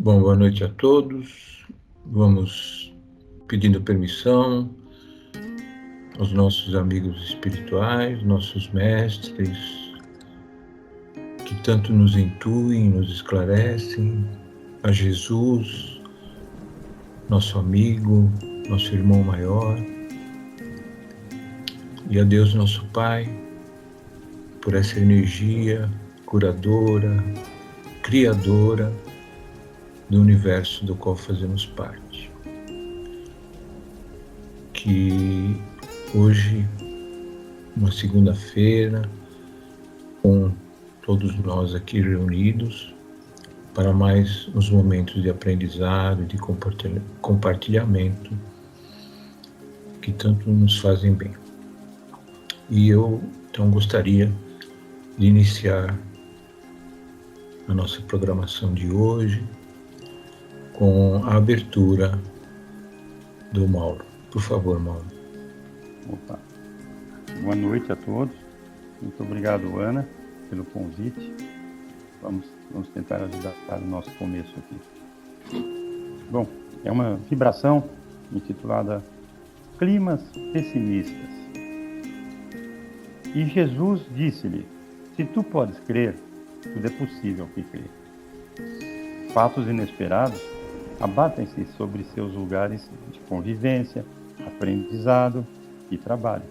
Bom, boa noite a todos. Vamos pedindo permissão aos nossos amigos espirituais, nossos mestres, que tanto nos intuem, nos esclarecem, a Jesus, nosso amigo, nosso irmão maior, e a Deus nosso Pai, por essa energia curadora, criadora do universo do qual fazemos parte. Que hoje, uma segunda-feira, com todos nós aqui reunidos, para mais uns momentos de aprendizado, de compartilhamento, que tanto nos fazem bem. E eu, então, gostaria de iniciar a nossa programação de hoje com a abertura do Mauro. Por favor, Mauro. Opa. Boa noite a todos. Muito obrigado, Ana, pelo convite. Vamos tentar ajudar no nosso começo aqui. Bom, é uma vibração intitulada Climas Pessimistas. E Jesus disse-lhe: se tu podes crer, tudo é possível que crê. Fatos inesperados abatem-se sobre seus lugares de convivência, aprendizado e trabalho.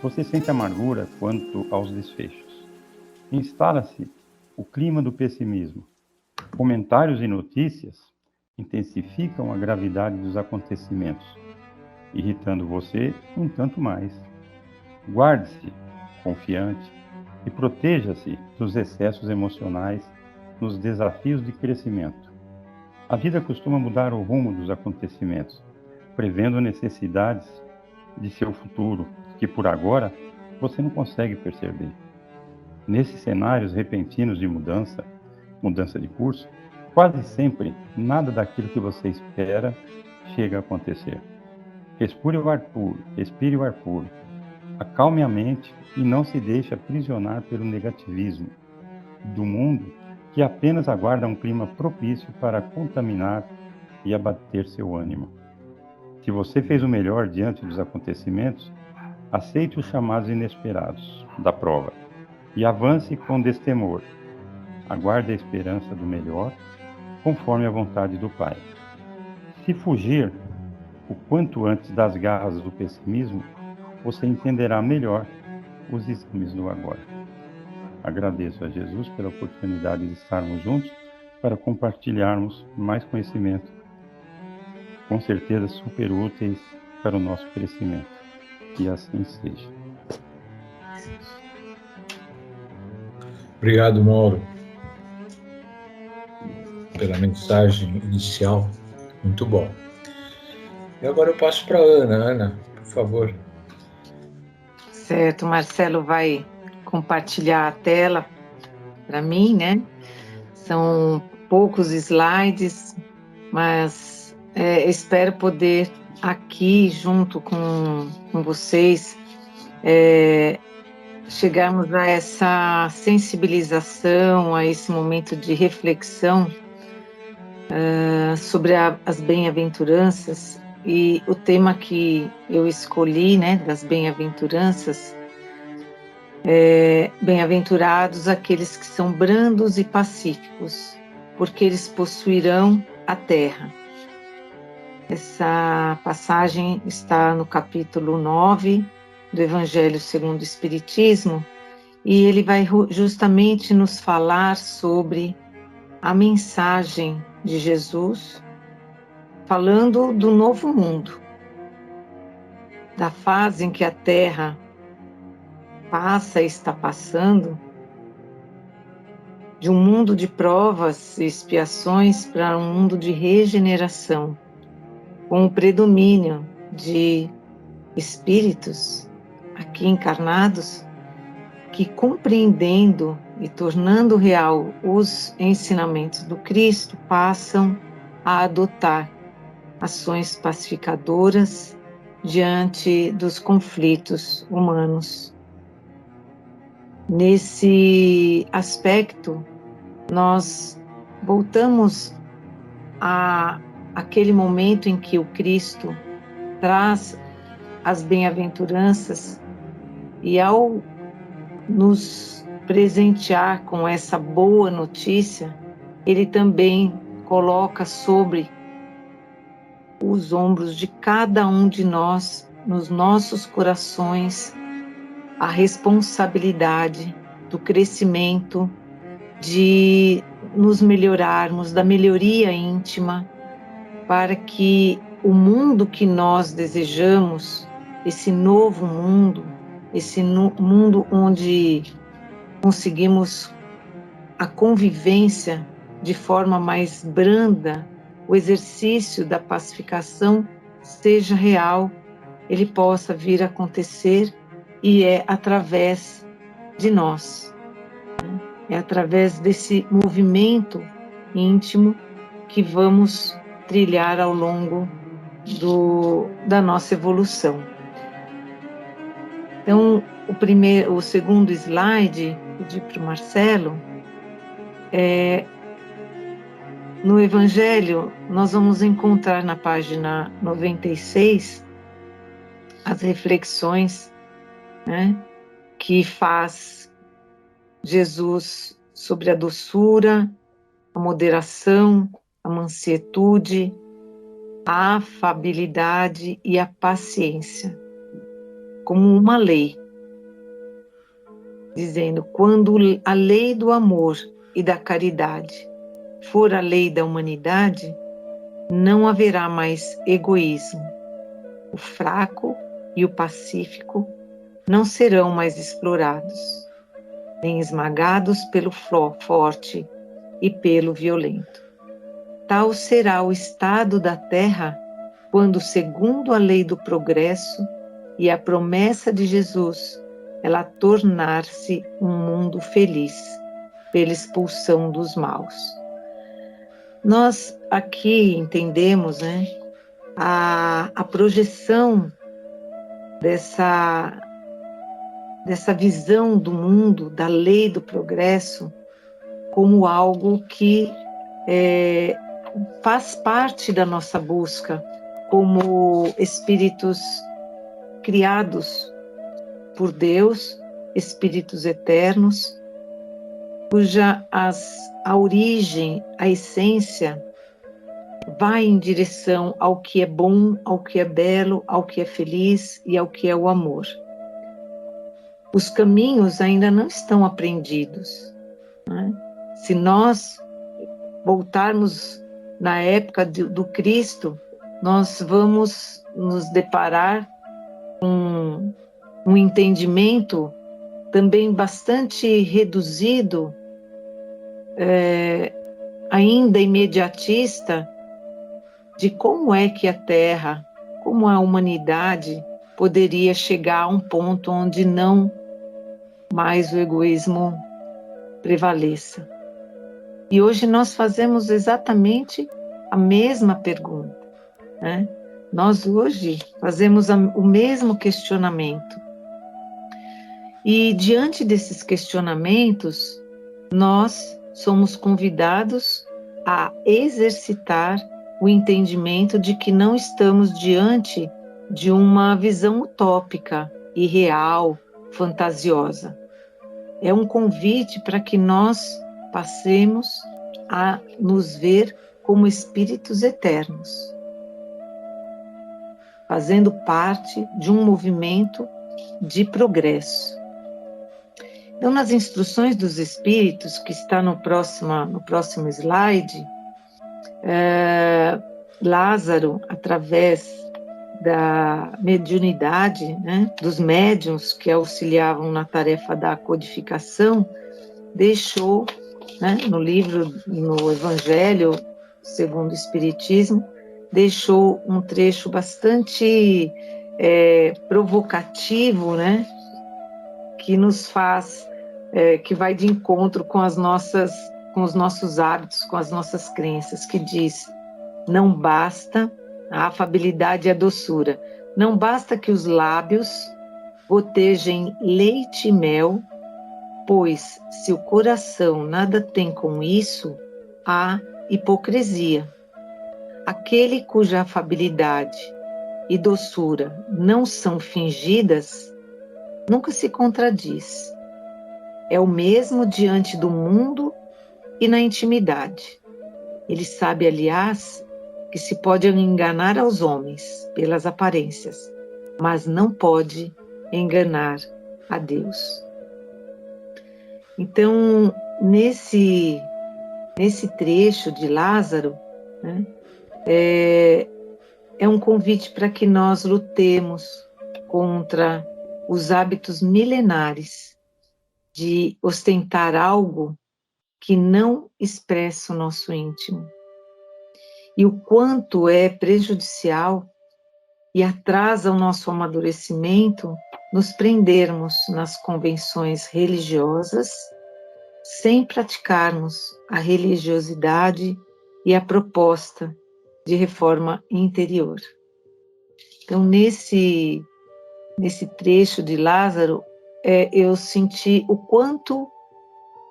Você sente amargura quanto aos desfechos. Instala-se o clima do pessimismo. Comentários e notícias intensificam a gravidade dos acontecimentos, irritando você um tanto mais. Guarde-se confiante e proteja-se dos excessos emocionais nos desafios de crescimento. A vida costuma mudar o rumo dos acontecimentos, prevendo necessidades de seu futuro que, por agora, você não consegue perceber. Nesses cenários repentinos de mudança de curso, quase sempre nada daquilo que você espera chega a acontecer. Respire o ar puro, acalme a mente e não se deixe aprisionar pelo negativismo do mundo que apenas aguarda um clima propício para contaminar e abater seu ânimo. Se você fez o melhor diante dos acontecimentos, aceite os chamados inesperados da prova e avance com destemor. Aguarde a esperança do melhor, conforme a vontade do Pai. Se fugir o quanto antes das garras do pessimismo, você entenderá melhor os exames do agora. Agradeço a Jesus pela oportunidade de estarmos juntos para compartilharmos mais conhecimento, com certeza super úteis para o nosso crescimento. Que assim seja. Obrigado, Mauro, pela mensagem inicial. Muito bom. E agora eu passo para a Ana. Ana, por favor. Certo, Marcelo vai compartilhar a tela para mim, né? São poucos slides, mas espero poder aqui, junto com vocês, chegarmos a essa sensibilização, a esse momento de reflexão sobre as bem-aventuranças. E o tema que eu escolhi, né, das bem-aventuranças, bem-aventurados aqueles que são brandos e pacíficos, porque eles possuirão a terra. Essa passagem está no capítulo 9 do Evangelho segundo o Espiritismo, e ele vai justamente nos falar sobre a mensagem de Jesus, falando do novo mundo, da fase em que a Terra passa e está passando, de um mundo de provas e expiações para um mundo de regeneração, com o predomínio de espíritos aqui encarnados que, compreendendo e tornando real os ensinamentos do Cristo, passam a adotar ações pacificadoras diante dos conflitos humanos. Nesse aspecto, nós voltamos aquele momento em que o Cristo traz as bem-aventuranças, e ao nos presentear com essa boa notícia, Ele também coloca sobre os ombros de cada um de nós, nos nossos corações, a responsabilidade do crescimento, de nos melhorarmos, da melhoria íntima, para que o mundo que nós desejamos, esse novo mundo, esse mundo onde conseguimos a convivência de forma mais branda, o exercício da pacificação seja real, ele possa vir a acontecer, e é através de nós, é através desse movimento íntimo que vamos trilhar ao longo da nossa evolução. Então, o segundo slide, pedi para o Marcelo, no Evangelho, nós vamos encontrar na página 96 as reflexões, né, que faz Jesus sobre a doçura, a moderação, a mansuetude, a afabilidade e a paciência, como uma lei, dizendo: quando a lei do amor e da caridade for a lei da humanidade, não haverá mais egoísmo. O fraco e o pacífico não serão mais explorados, nem esmagados pelo forte e pelo violento. Tal será o estado da Terra quando, segundo a lei do progresso e a promessa de Jesus, ela tornar-se um mundo feliz pela expulsão dos maus. Nós aqui entendemos, né, a projeção dessa visão do mundo, da lei do progresso, como algo que faz parte da nossa busca como espíritos criados por Deus, espíritos eternos, cuja a origem, a essência, vai em direção ao que é bom, ao que é belo, ao que é feliz e ao que é o amor. Os caminhos ainda não estão aprendidos, né? Se nós voltarmos na época do Cristo, nós vamos nos deparar com um entendimento também bastante reduzido, ainda imediatista, de como é que a Terra, como a humanidade poderia chegar a um ponto onde não mais o egoísmo prevaleça. E hoje nós fazemos exatamente a mesma pergunta, né? Nós hoje fazemos o mesmo questionamento. E diante desses questionamentos, nós somos convidados a exercitar o entendimento de que não estamos diante de uma visão utópica, irreal, fantasiosa. É um convite para que nós passemos a nos ver como espíritos eternos, fazendo parte de um movimento de progresso. Então, nas instruções dos espíritos, que está no próximo slide, Lázaro, através da mediunidade, né, dos médiuns que auxiliavam na tarefa da codificação, deixou, né, no Evangelho segundo o Espiritismo, deixou um trecho bastante provocativo, né, que nos faz, que vai de encontro com os nossos hábitos, com as nossas crenças, que diz: não basta a afabilidade e a doçura, não basta que os lábios gotejem leite e mel, pois se o coração nada tem com isso, há hipocrisia. aquele cuja afabilidade e doçura não são fingidas, nunca se contradiz. É o mesmo diante do mundo e na intimidade. Ele sabe, aliás, que se pode enganar aos homens pelas aparências, mas não pode enganar a Deus. Então, nesse trecho de Lázaro, né, é um convite para que nós lutemos contra os hábitos milenares de ostentar algo que não expressa o nosso íntimo. E o quanto é prejudicial e atrasa o nosso amadurecimento nos prendermos nas convenções religiosas sem praticarmos a religiosidade e a proposta de reforma interior. Então, nesse trecho de Lázaro, eu senti o quanto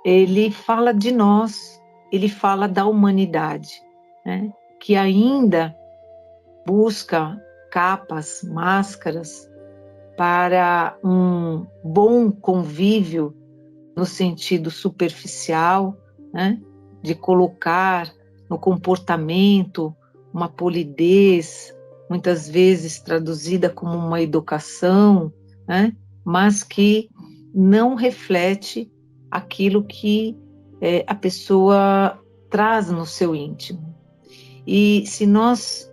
ele fala de nós, ele fala da humanidade, né? Que ainda busca capas, máscaras para um bom convívio no sentido superficial, né? De colocar no comportamento uma polidez, muitas vezes traduzida como uma educação, né? Mas que não reflete aquilo que a pessoa traz no seu íntimo. E se nós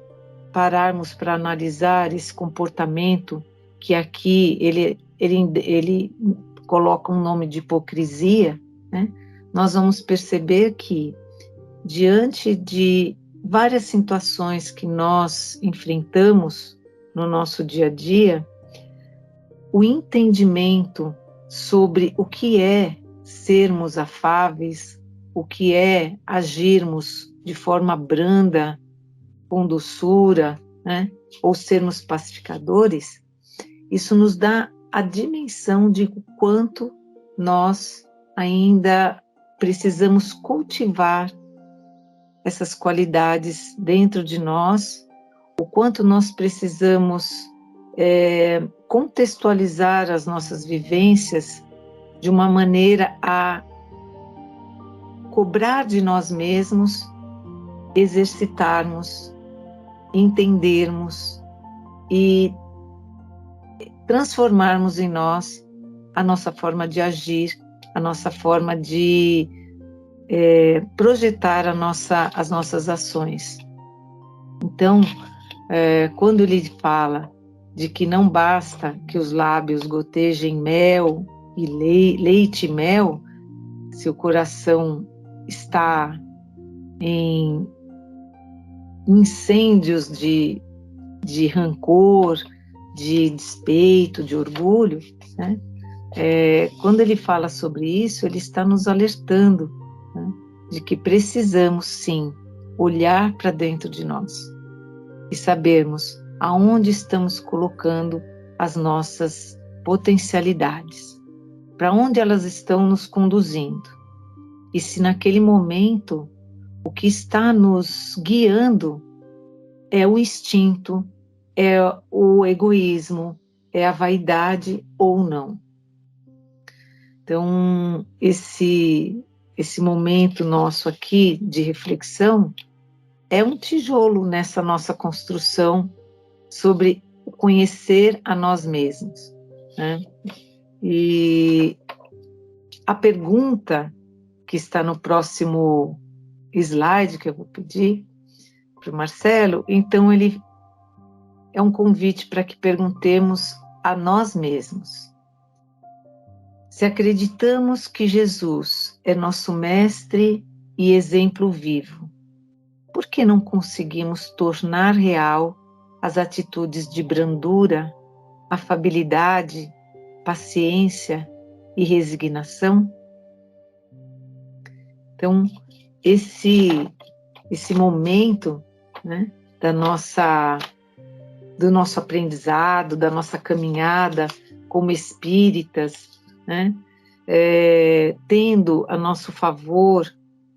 pararmos para analisar esse comportamento, que aqui ele coloca um nome de hipocrisia, né? Nós vamos perceber que, diante de várias situações que nós enfrentamos no nosso dia a dia, o entendimento sobre o que é sermos afáveis, o que é agirmos de forma branda, com doçura, né? Ou sermos pacificadores, isso nos dá a dimensão de quanto nós ainda precisamos cultivar essas qualidades dentro de nós, o quanto nós precisamos contextualizar as nossas vivências de uma maneira a cobrar de nós mesmos, exercitarmos, entendermos e transformarmos em nós a nossa forma de agir, a nossa forma de projetar as nossas ações. Então, quando ele fala de que não basta que os lábios gotejem mel e leite e mel, se o coração está em incêndios de rancor, de despeito, de orgulho, né? Quando ele fala sobre isso, ele está nos alertando, né, de que precisamos, sim, olhar para dentro de nós e sabermos aonde estamos colocando as nossas potencialidades, para onde elas estão nos conduzindo. E se naquele momento o que está nos guiando é o instinto, é o egoísmo, é a vaidade ou não. Então, esse momento nosso aqui de reflexão é um tijolo nessa nossa construção sobre o conhecer a nós mesmos, né? E a pergunta que está no próximo slide, que eu vou pedir para o Marcelo, então ele é um convite para que perguntemos a nós mesmos. Se acreditamos que Jesus é nosso mestre e exemplo vivo, por que não conseguimos tornar real as atitudes de brandura, afabilidade, paciência e resignação? Então, esse momento, né, do nosso aprendizado, da nossa caminhada como espíritas, né, tendo a nosso favor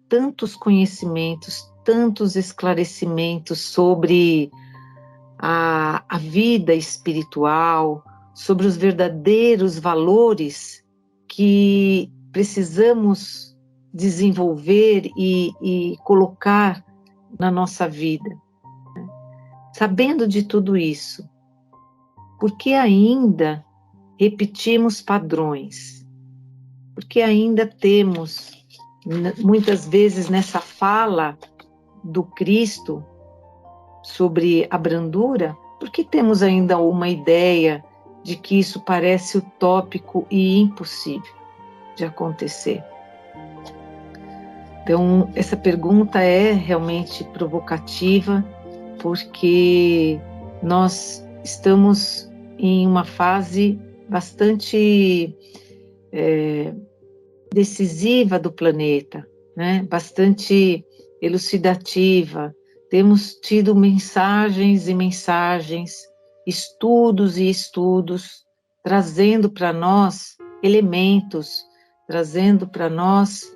tantos conhecimentos, tantos esclarecimentos sobre a vida espiritual, sobre os verdadeiros valores que precisamos desenvolver e colocar na nossa vida. Sabendo de tudo isso, por que ainda repetimos padrões? Por que ainda temos, muitas vezes nessa fala do Cristo sobre a brandura, por que temos ainda uma ideia de que isso parece utópico e impossível de acontecer? Então, essa pergunta é realmente provocativa, porque nós estamos em uma fase bastante decisiva do planeta, né? Bastante elucidativa. Temos tido mensagens e mensagens, estudos e estudos, trazendo para nós elementos, trazendo para nós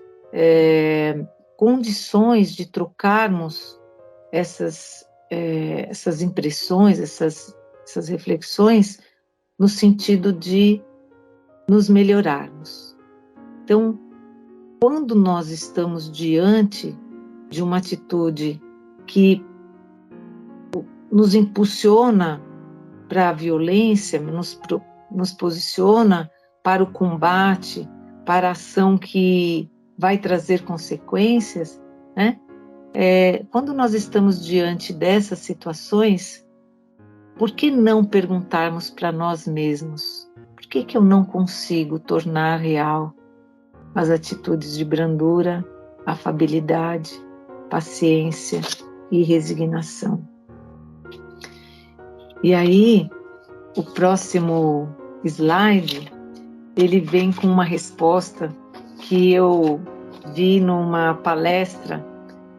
condições de trocarmos essas impressões, essas reflexões, no sentido de nos melhorarmos. Então, quando nós estamos diante de uma atitude que nos impulsiona para a violência, nos posiciona para o combate, para a ação que vai trazer consequências, né? Quando nós estamos diante dessas situações, por que não perguntarmos para nós mesmos: por que eu não consigo tornar real as atitudes de brandura, afabilidade, paciência e resignação? E aí, o próximo slide, ele vem com uma resposta que eu vi numa palestra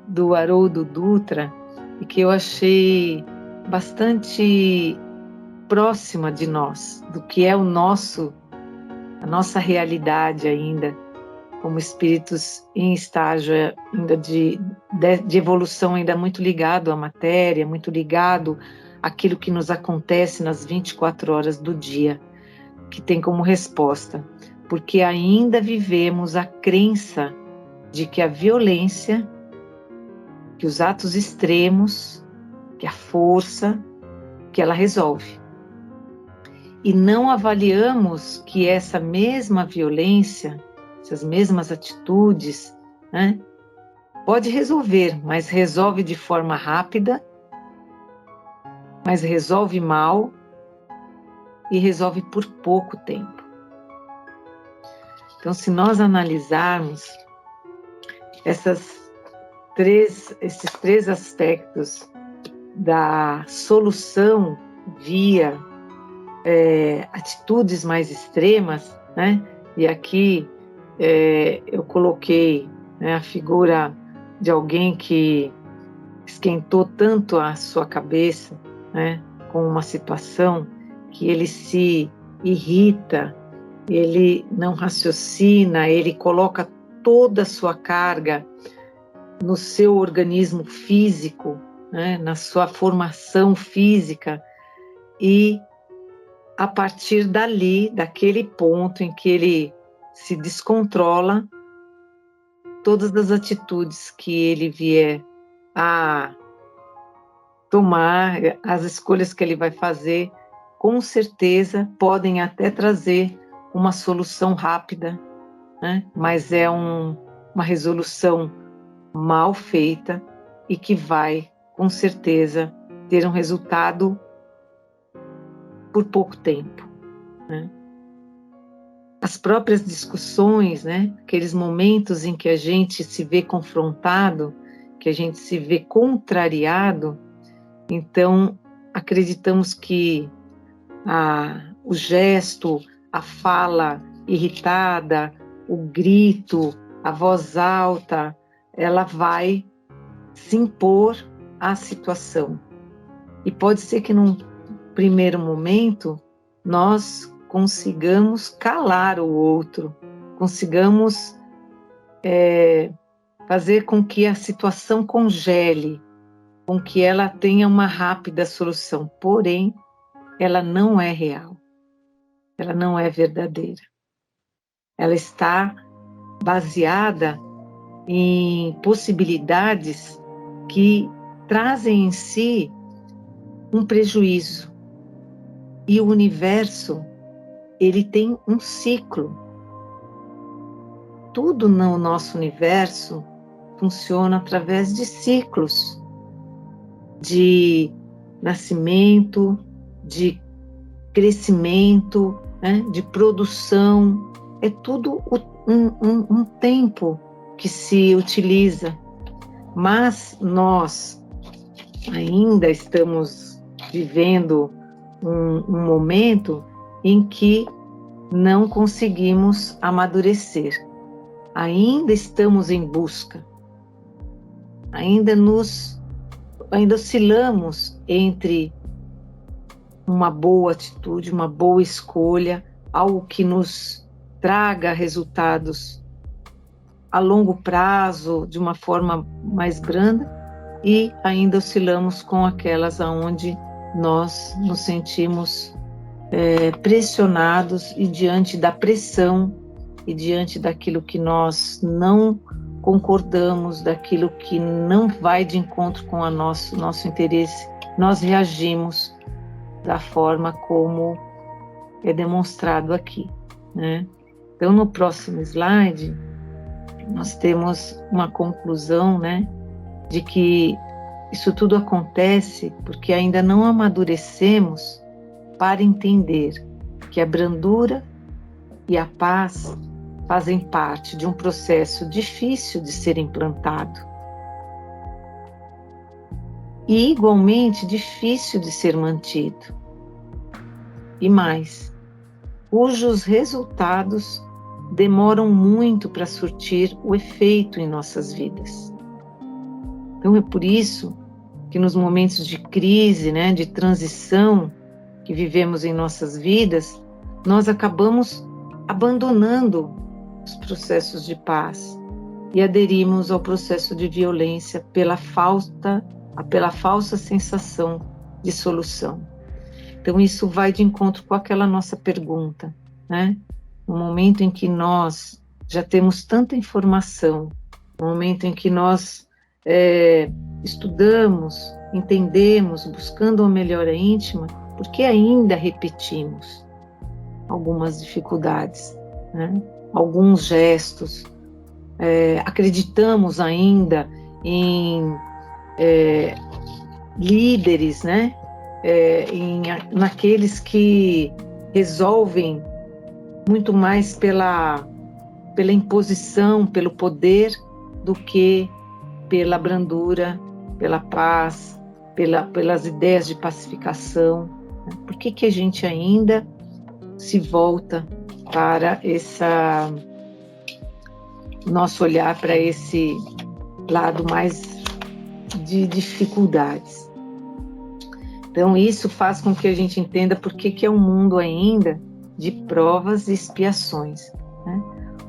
do Haroldo Dutra e que eu achei bastante próxima de nós, do que é a nossa realidade ainda, como espíritos em estágio ainda de evolução, ainda muito ligado à matéria, muito ligado àquilo que nos acontece nas 24 horas do dia, que tem como resposta: porque ainda vivemos a crença de que a violência, que os atos extremos, que a força, que ela resolve. E não avaliamos que essa mesma violência, essas mesmas atitudes, né, pode resolver, mas resolve de forma rápida, mas resolve mal e resolve por pouco tempo. Então, se nós analisarmos esses três aspectos da solução via atitudes mais extremas, né? E aqui eu coloquei, né, a figura de alguém que esquentou tanto a sua cabeça, né, com uma situação, que ele se irrita, ele não raciocina, ele coloca toda a sua carga no seu organismo físico, né, na sua formação física, e a partir dali, daquele ponto em que ele se descontrola, todas as atitudes que ele vier a tomar, as escolhas que ele vai fazer, com certeza podem até trazer uma solução rápida, né? Mas é uma resolução mal feita e que vai, com certeza, ter um resultado por pouco tempo, né? As próprias discussões, né? Aqueles momentos em que a gente se vê confrontado, que a gente se vê contrariado, então acreditamos que o gesto, a fala irritada, o grito, a voz alta, ela vai se impor à situação. E pode ser que num primeiro momento nós consigamos calar o outro, consigamos fazer com que a situação congele, com que ela tenha uma rápida solução, porém, ela não é real, ela não é verdadeira. Ela está baseada em possibilidades que trazem em si um prejuízo. E o universo, ele tem um ciclo. Tudo no nosso universo funciona através de ciclos, de nascimento, de crescimento, né, de produção. É tudo um tempo que se utiliza. Mas nós ainda estamos vivendo um momento em que não conseguimos amadurecer. Ainda estamos em busca. Ainda oscilamos entre uma boa atitude, uma boa escolha, algo que nos traga resultados a longo prazo, de uma forma mais branda, e ainda oscilamos com aquelas aonde nós nos sentimos pressionados e diante da pressão e diante daquilo que nós não concordamos, daquilo que não vai de encontro com o nosso interesse, nós reagimos da forma como é demonstrado aqui, né? Então, no próximo slide, nós temos uma conclusão, né, de que isso tudo acontece porque ainda não amadurecemos para entender que a brandura e a paz fazem parte de um processo difícil de ser implantado e igualmente difícil de ser mantido. E mais, cujos resultados demoram muito para surtir o efeito em nossas vidas. Então é por isso que nos momentos de crise, né, de transição que vivemos em nossas vidas, nós acabamos abandonando os processos de paz e aderimos ao processo de violência pela falsa sensação de solução. Então isso vai de encontro com aquela nossa pergunta, né? No momento em que nós já temos tanta informação, no momento em que nós estudamos, entendemos, buscando uma melhora íntima, por que ainda repetimos algumas dificuldades, né? Alguns gestos, acreditamos ainda em líderes, né? Naqueles que resolvem muito mais pela imposição, pelo poder, do que pela brandura, pela paz, pelas ideias de pacificação. Por que a gente ainda se volta para nosso olhar para esse lado mais de dificuldades? Então isso faz com que a gente entenda por que é um mundo ainda de provas e expiações, né?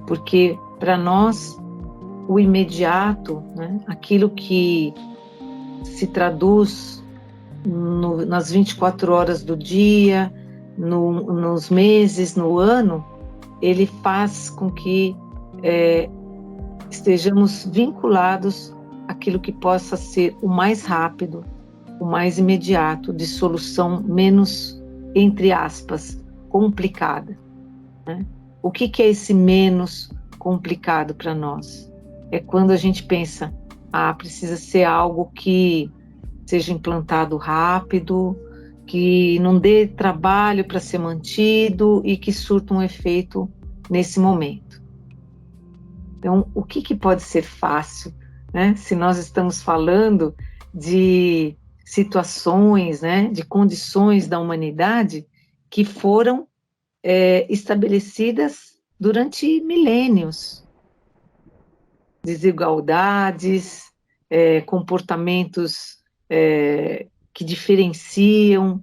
Porque para nós o imediato, né, aquilo que se traduz nas 24 horas do dia, nos meses, no ano, ele faz com que estejamos vinculados àquilo que possa ser o mais rápido, o mais imediato, de solução menos, entre aspas, complicada, né? O que é esse menos complicado para nós? É quando a gente pensa, precisa ser algo que seja implantado rápido, que não dê trabalho para ser mantido e que surta um efeito nesse momento. Então, o que pode ser fácil, né? Se nós estamos falando de situações, né, de condições da humanidade que foram estabelecidas durante milênios. Desigualdades, comportamentos que diferenciam,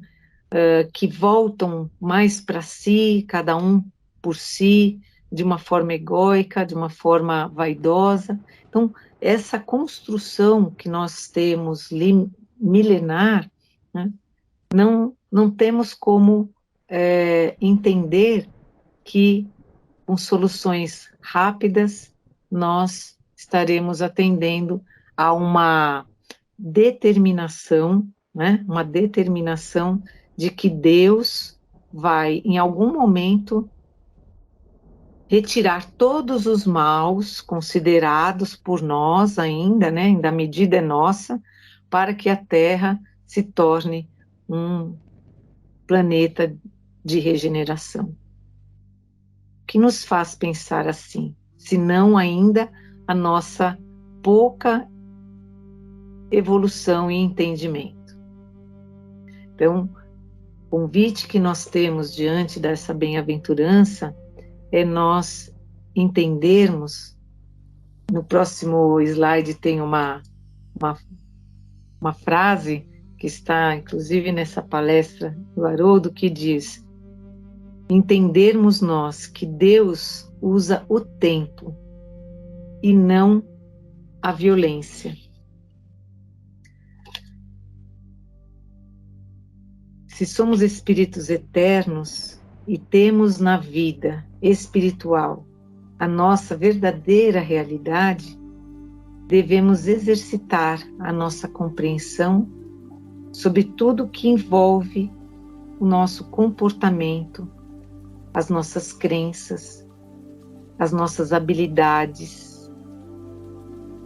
que voltam mais para si, cada um por si, de uma forma egóica, de uma forma vaidosa. Então, essa construção que nós temos milenar, né, não temos como entender que com soluções rápidas nós estaremos atendendo a uma determinação, né, uma determinação de que Deus vai, em algum momento, retirar todos os maus considerados por nós ainda, né, ainda a medida é nossa, para que a Terra se torne um planeta de regeneração. O que nos faz pensar assim, se não ainda a nossa pouca evolução e entendimento? Então, o convite que nós temos diante dessa bem-aventurança é nós entendermos. No próximo slide tem uma frase que está, inclusive, nessa palestra do Haroldo, que diz: entendermos nós que Deus usa o tempo e não a violência. Se somos espíritos eternos e temos na vida espiritual a nossa verdadeira realidade, devemos exercitar a nossa compreensão sobre tudo que envolve o nosso comportamento, as nossas crenças, as nossas habilidades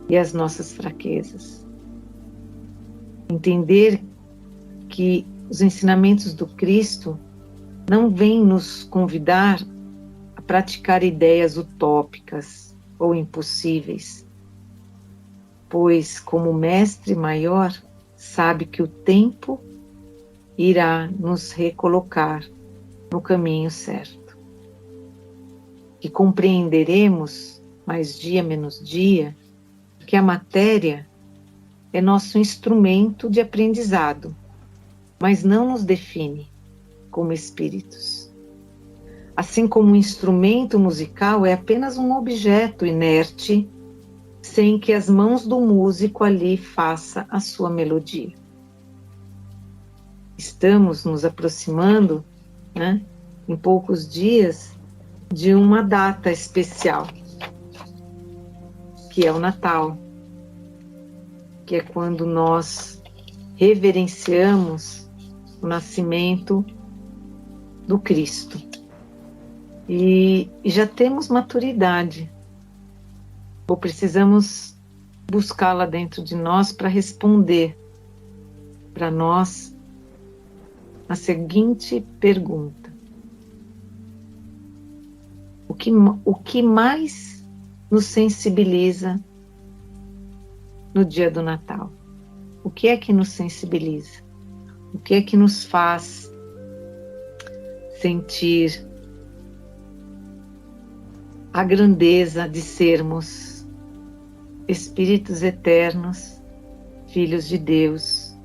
e as nossas fraquezas. Entender que os ensinamentos do Cristo não vêm nos convidar a praticar ideias utópicas ou impossíveis, pois, como mestre maior, sabe que o tempo irá nos recolocar no caminho certo. E compreenderemos, mais dia menos dia, que a matéria é nosso instrumento de aprendizado, mas não nos define como espíritos. Assim como um instrumento musical é apenas um objeto inerte, sem que as mãos do músico ali faça a sua melodia. Estamos nos aproximando, né, em poucos dias, de uma data especial, que é o Natal, que é quando nós reverenciamos o nascimento do Cristo. E já temos maturidade, ou precisamos buscá-la dentro de nós para responder para nós a seguinte pergunta: o que mais nos sensibiliza no dia do Natal? O que é que nos sensibiliza? O que é que nos faz sentir a grandeza de sermos espíritos eternos, filhos de Deus?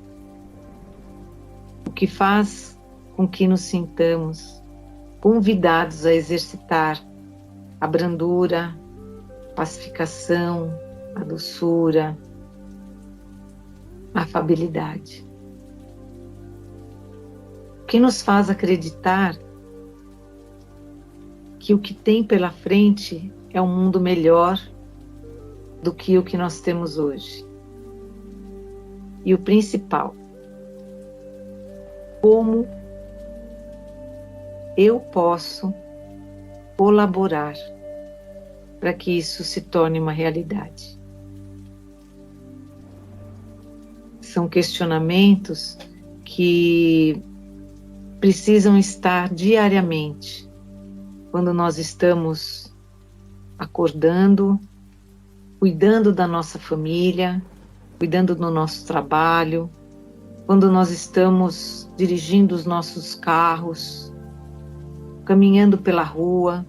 O que faz com que nos sintamos convidados a exercitar a brandura, a pacificação, a doçura, a afabilidade? O que nos faz acreditar que o que tem pela frente é um mundo melhor do que o que nós temos hoje? E o principal, como eu posso colaborar para que isso se torne uma realidade? São questionamentos que precisam estar diariamente, quando nós estamos acordando, cuidando da nossa família, cuidando do nosso trabalho, quando nós estamos dirigindo os nossos carros, caminhando pela rua,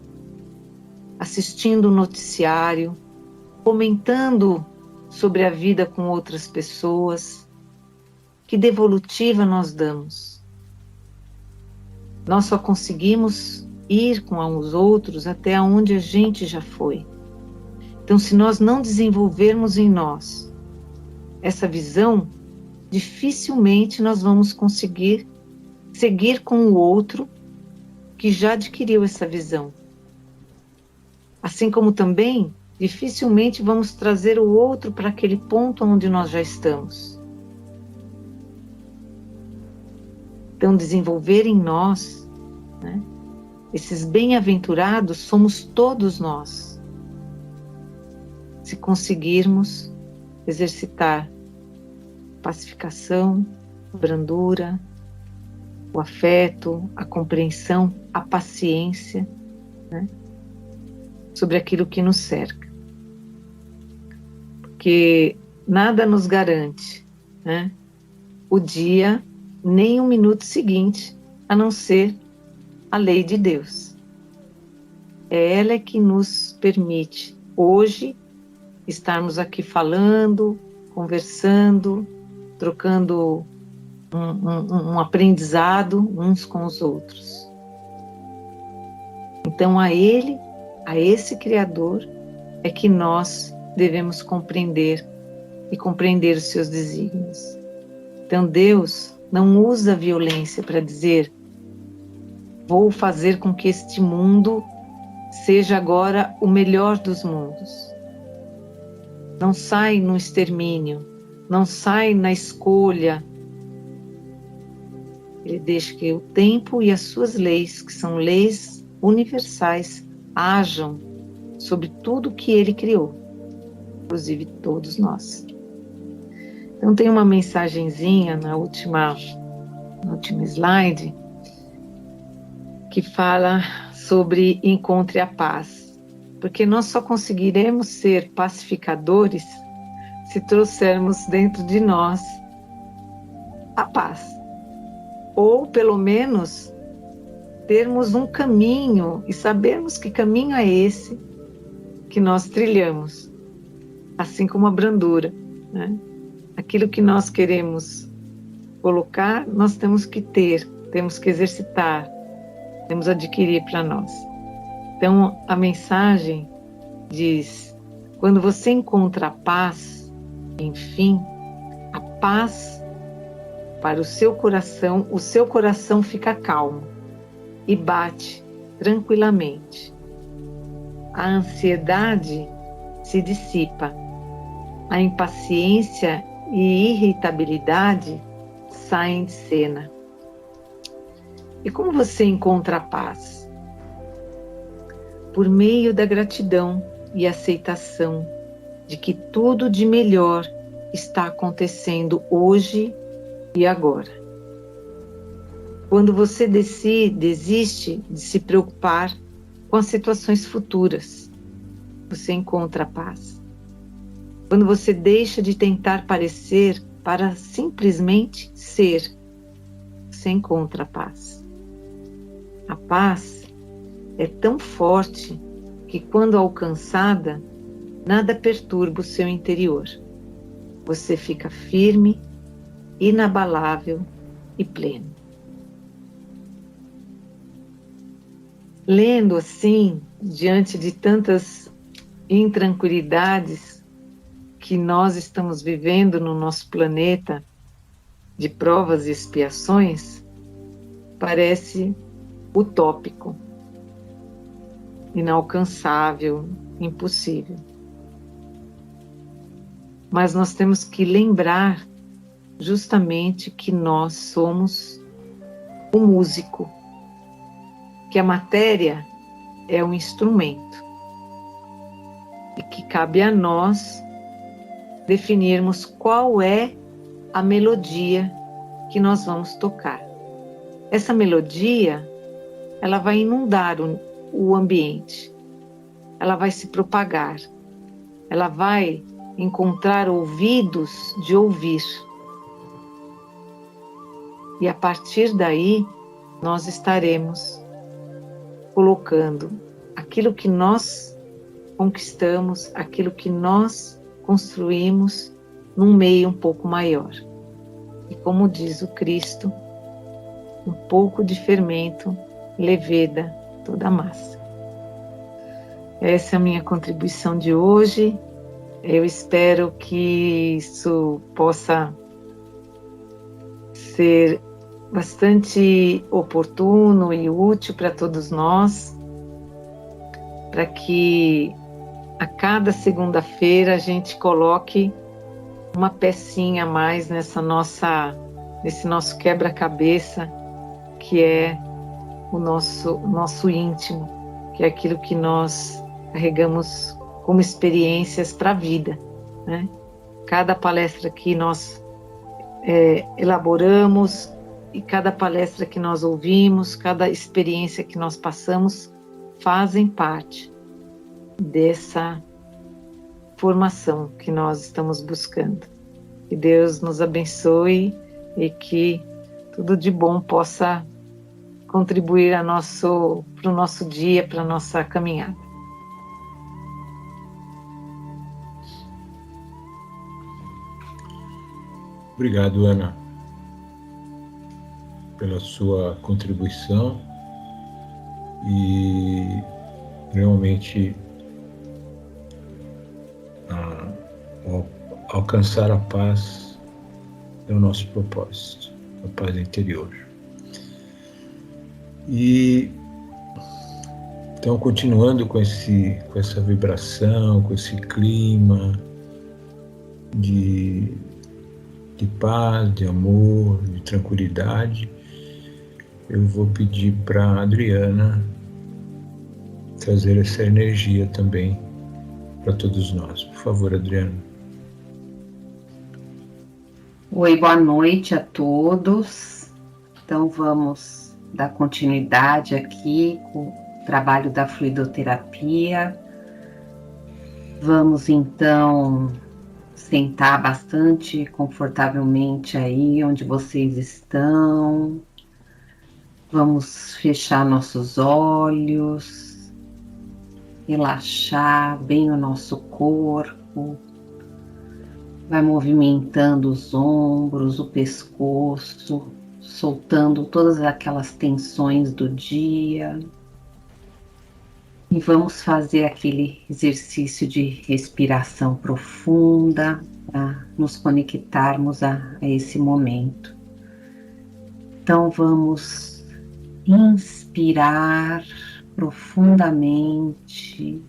assistindo o noticiário, comentando sobre a vida com outras pessoas. Que devolutiva nós damos? Nós só conseguimos ir com os outros até onde a gente já foi. Então, se nós não desenvolvermos em nós essa visão, dificilmente nós vamos conseguir seguir com o outro que já adquiriu essa visão. Assim como também, dificilmente vamos trazer o outro para aquele ponto onde nós já estamos. Então, desenvolver em nós, né, esses bem-aventurados somos todos nós. Se conseguirmos exercitar pacificação, brandura, o afeto, a compreensão, a paciência, né, sobre aquilo que nos cerca. Porque nada nos garante, né, o dia nem o minuto seguinte, a não ser a lei de Deus. É ela que nos permite, hoje, estarmos aqui falando, conversando, trocando um aprendizado uns com os outros. Então, a Ele, a esse Criador, é que nós devemos compreender e compreender os seus desígnios. Então, Deus não usa a violência para dizer: vou fazer com que este mundo seja agora o melhor dos mundos. Não sai no extermínio, não sai na escolha. Ele deixa que o tempo e as suas leis, que são leis universais, hajam sobre tudo que ele criou, inclusive todos nós. Então tem uma mensagenzinha na última slide que fala sobre encontre a paz, porque nós só conseguiremos ser pacificadores se trouxermos dentro de nós a paz, ou pelo menos termos um caminho e sabermos que caminho é esse que nós trilhamos, assim como a brandura, né? Aquilo que nós queremos colocar, nós temos que ter, temos que exercitar, temos que adquirir para nós. Então, a mensagem diz: quando você encontra a paz, enfim, a paz para o seu coração fica calmo e bate tranquilamente. A ansiedade se dissipa, a impaciência e irritabilidade saem de cena. E como você encontra a paz? Por meio da gratidão e aceitação de que tudo de melhor está acontecendo hoje e agora. Quando você desiste de se preocupar com as situações futuras, você encontra a paz. Quando você deixa de tentar parecer para simplesmente ser, você encontra a paz. A paz é tão forte que, quando alcançada, nada perturba o seu interior. Você fica firme, inabalável e pleno. Lendo assim, diante de tantas intranquilidades que nós estamos vivendo no nosso planeta, de provas e expiações, parece utópico, inalcançável, impossível. Mas nós temos que lembrar justamente que nós somos o músico, que a matéria é um instrumento e que cabe a nós definirmos qual é a melodia que nós vamos tocar. Essa melodia, ela vai inundar o ambiente, ela vai se propagar, ela vai encontrar ouvidos de ouvir. E a partir daí, nós estaremos colocando aquilo que nós conquistamos, aquilo que nós construímos num meio um pouco maior. E como diz o Cristo, um pouco de fermento leveda toda a massa. Essa é a minha contribuição de hoje. Eu espero que isso possa ser bastante oportuno e útil para todos nós, para que a cada segunda-feira a gente coloque uma pecinha a mais nesse nosso quebra-cabeça, que é o nosso íntimo, que é aquilo que nós carregamos como experiências para a vida, né? Cada palestra que nós elaboramos e cada palestra que nós ouvimos, cada experiência que nós passamos, fazem parte dessa formação que nós estamos buscando. Que Deus nos abençoe e que tudo de bom possa contribuir para o nosso dia, para a nossa caminhada. Obrigado, Ana, pela sua contribuição e realmente alcançar a paz é o nosso propósito, a paz interior. E então, continuando com essa vibração, com esse clima de paz, de amor, de tranquilidade, eu vou pedir para a Adriana trazer essa energia também para todos nós. Por favor, Adriana. Oi, boa noite a todos. Então vamos dar continuidade aqui com o trabalho da fluidoterapia. Vamos então sentar bastante confortavelmente aí onde vocês estão. Vamos fechar nossos olhos, relaxar bem o nosso corpo. Vai movimentando os ombros, o pescoço, soltando todas aquelas tensões do dia. E vamos fazer aquele exercício de respiração profunda para nos conectarmos a esse momento. Então vamos inspirar profundamente,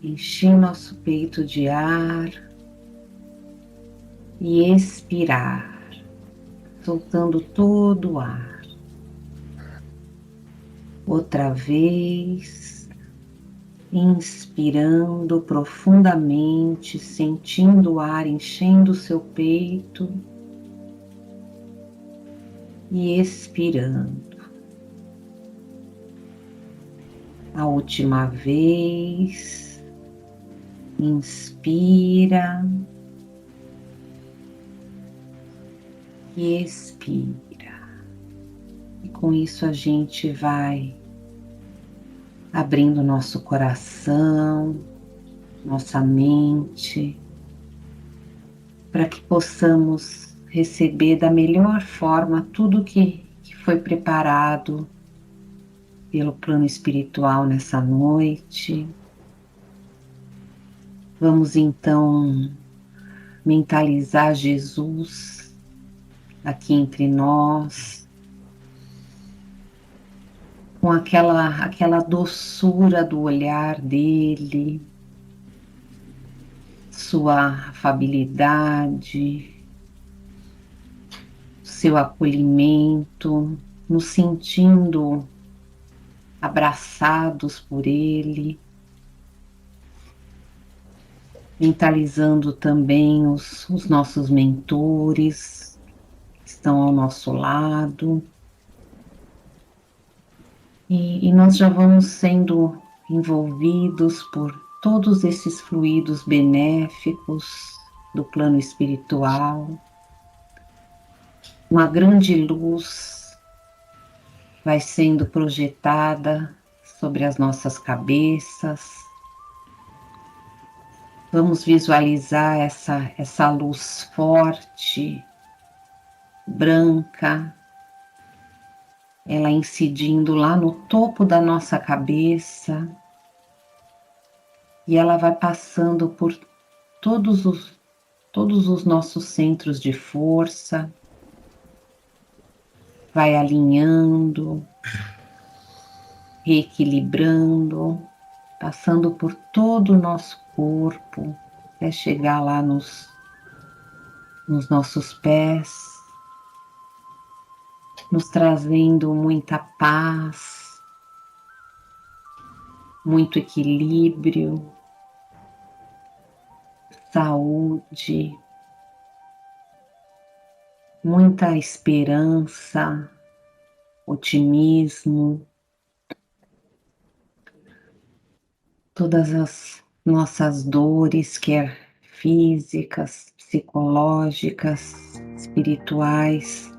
encher nosso peito de ar e expirar, soltando todo o ar. Outra vez, inspirando profundamente, sentindo o ar enchendo o seu peito e expirando. A última vez, inspira e expira. E com isso a gente vai abrindo nosso coração, nossa mente, para que possamos receber da melhor forma tudo que foi preparado pelo plano espiritual nessa noite. Vamos então mentalizar Jesus aqui entre nós, com aquela doçura do olhar dele, sua afabilidade, seu acolhimento, nos sentindo abraçados por ele, mentalizando também os nossos mentores que estão ao nosso lado. E nós já vamos sendo envolvidos por todos esses fluidos benéficos do plano espiritual. Uma grande luz vai sendo projetada sobre as nossas cabeças. Vamos visualizar essa luz forte, branca, ela incidindo lá no topo da nossa cabeça, e ela vai passando por todos os nossos centros de força, vai alinhando, reequilibrando, passando por todo o nosso corpo, até chegar lá nos nossos pés, nos trazendo muita paz, muito equilíbrio, saúde, muita esperança, otimismo, todas as nossas dores, quer físicas, psicológicas, espirituais,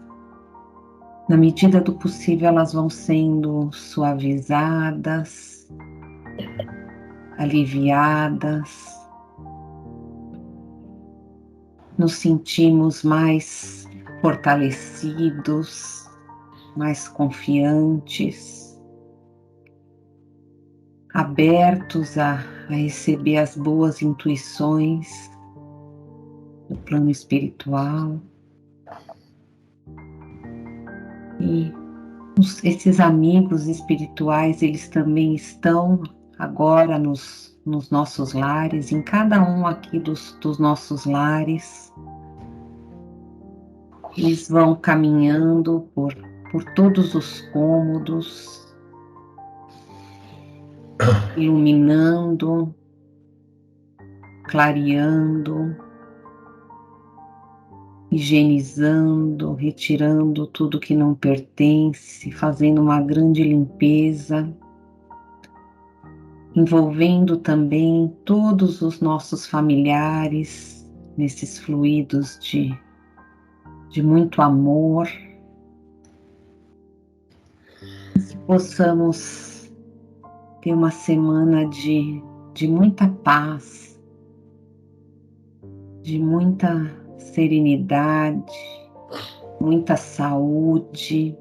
na medida do possível elas vão sendo suavizadas, aliviadas, nos sentimos mais fortalecidos, mais confiantes, abertos a receber as boas intuições do plano espiritual. E esses amigos espirituais, eles também estão agora nos nossos lares, em cada um aqui dos nossos lares. Eles vão caminhando por todos os cômodos, iluminando, clareando, higienizando, retirando tudo que não pertence, fazendo uma grande limpeza, envolvendo também todos os nossos familiares nesses fluidos de muito amor. Que possamos ter uma semana de muita paz, de muita serenidade, muita saúde,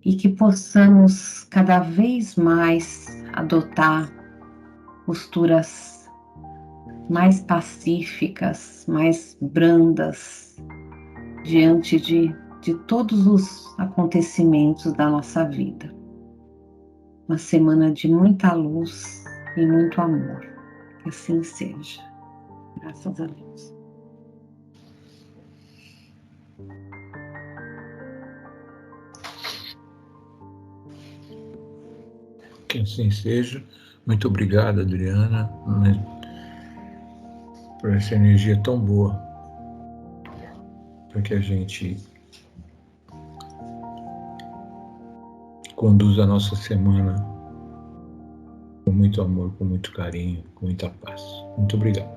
e que possamos cada vez mais adotar posturas mais pacíficas, mais brandas diante de todos os acontecimentos da nossa vida. Uma semana de muita luz e muito amor. Que assim seja. Graças a Deus. Que assim seja. Muito obrigado, Adriana, por essa energia tão boa, para que a gente conduza a nossa semana com muito amor, com muito carinho, com muita paz. Muito obrigado.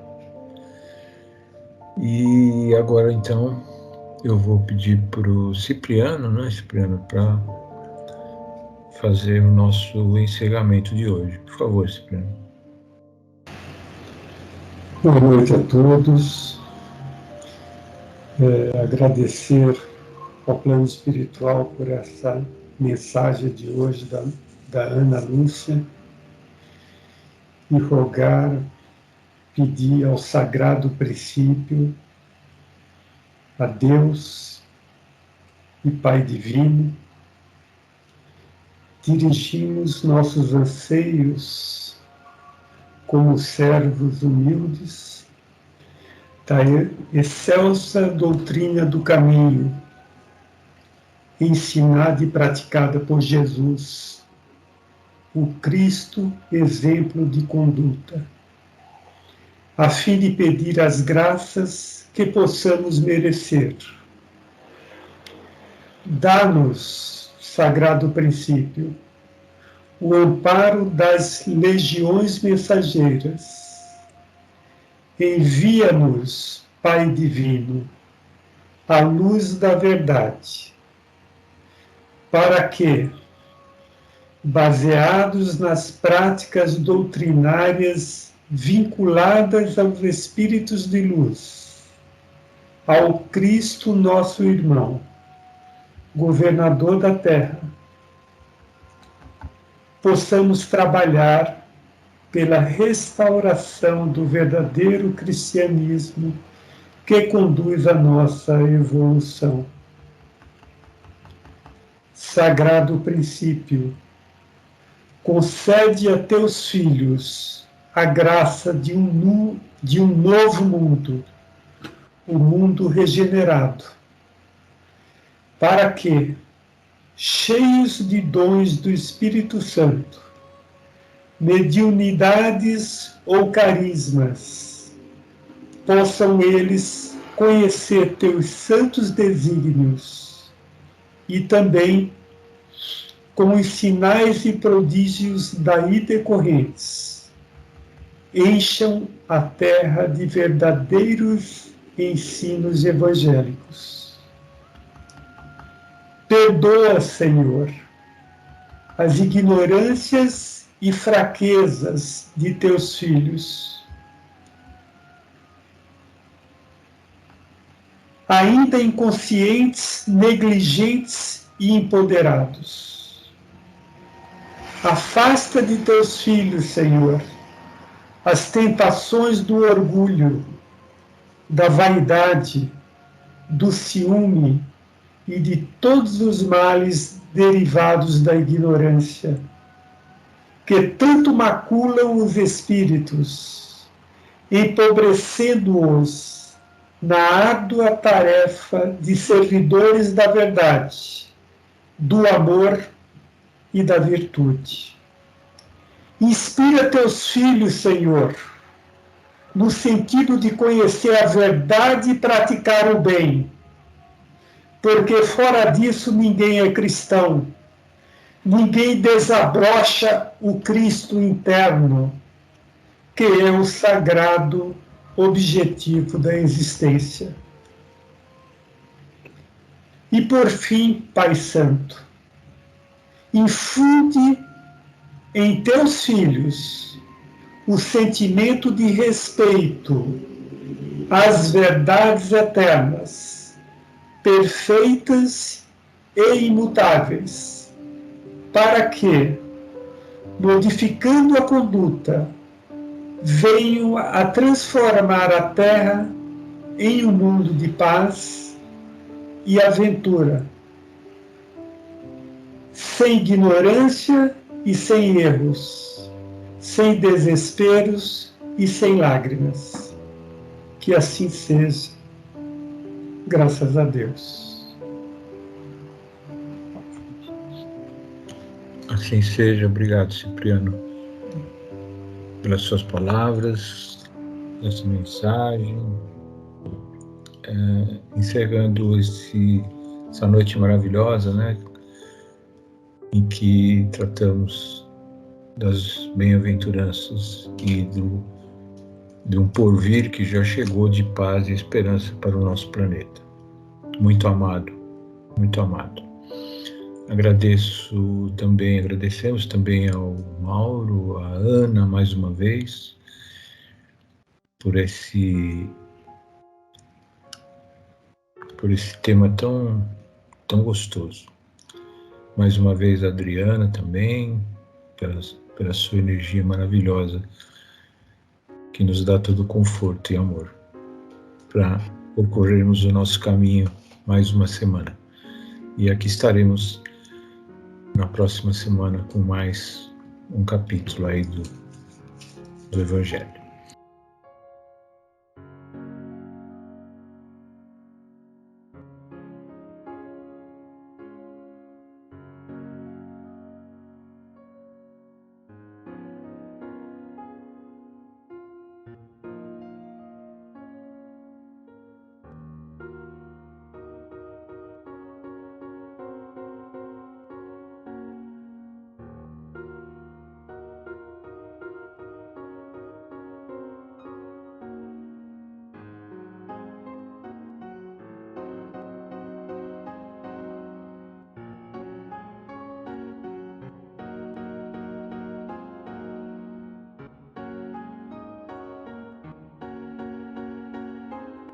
E agora, então, eu vou pedir para o Cipriano, para fazer o nosso encerramento de hoje. Por favor, Cipriano. Boa noite a todos. Agradecer ao plano espiritual por essa mensagem de hoje da Ana Lúcia e rogar, pedir ao Sagrado Princípio, a Deus e Pai Divino, dirigimos nossos anseios como servos humildes da excelsa doutrina do caminho, ensinada e praticada por Jesus, o Cristo exemplo de conduta, a fim de pedir as graças que possamos merecer. Dá-nos, Sagrado Princípio, o amparo das legiões mensageiras. Envia-nos, Pai Divino, a luz da verdade, para que, baseados nas práticas doutrinárias vinculadas aos espíritos de luz, ao Cristo nosso irmão, governador da terra, possamos trabalhar pela restauração do verdadeiro cristianismo que conduz a nossa evolução. Sagrado princípio, concede a teus filhos a graça de um novo mundo, o mundo regenerado, para que, cheios de dons do Espírito Santo, mediunidades ou carismas, possam eles conhecer teus santos desígnios e também, com os sinais e prodígios daí decorrentes, encham a terra de verdadeiros ensinos evangélicos. Perdoa, Senhor, as ignorâncias e fraquezas de teus filhos, ainda inconscientes, negligentes e empoderados. Afasta de teus filhos, Senhor, as tentações do orgulho, da vaidade, do ciúme e de todos os males derivados da ignorância, que tanto maculam os espíritos, empobrecendo-os na árdua tarefa de servidores da verdade, do amor e da virtude. Inspira teus filhos, Senhor, no sentido de conhecer a verdade e praticar o bem, porque fora disso ninguém é cristão, ninguém desabrocha o Cristo interno, que é o sagrado objetivo da existência. E por fim, Pai Santo, infunde em teus filhos o sentimento de respeito às verdades eternas, perfeitas e imutáveis, para que, modificando a conduta, venham a transformar a Terra em um mundo de paz e aventura, sem ignorância e sem erros, sem desesperos e sem lágrimas. Que assim seja, graças a Deus. Assim seja. Obrigado, Cipriano, pelas suas palavras, essa mensagem, encerrando essa noite maravilhosa, né, em que tratamos das bem-aventuranças e de um porvir que já chegou de paz e esperança para o nosso planeta. Muito amado, muito amado. Agradecemos também ao Mauro, à Ana, mais uma vez, por esse tema tão gostoso. Mais uma vez a Adriana também, pela sua energia maravilhosa, que nos dá todo conforto e amor para percorrermos o nosso caminho mais uma semana. E aqui estaremos na próxima semana com mais um capítulo aí do Evangelho.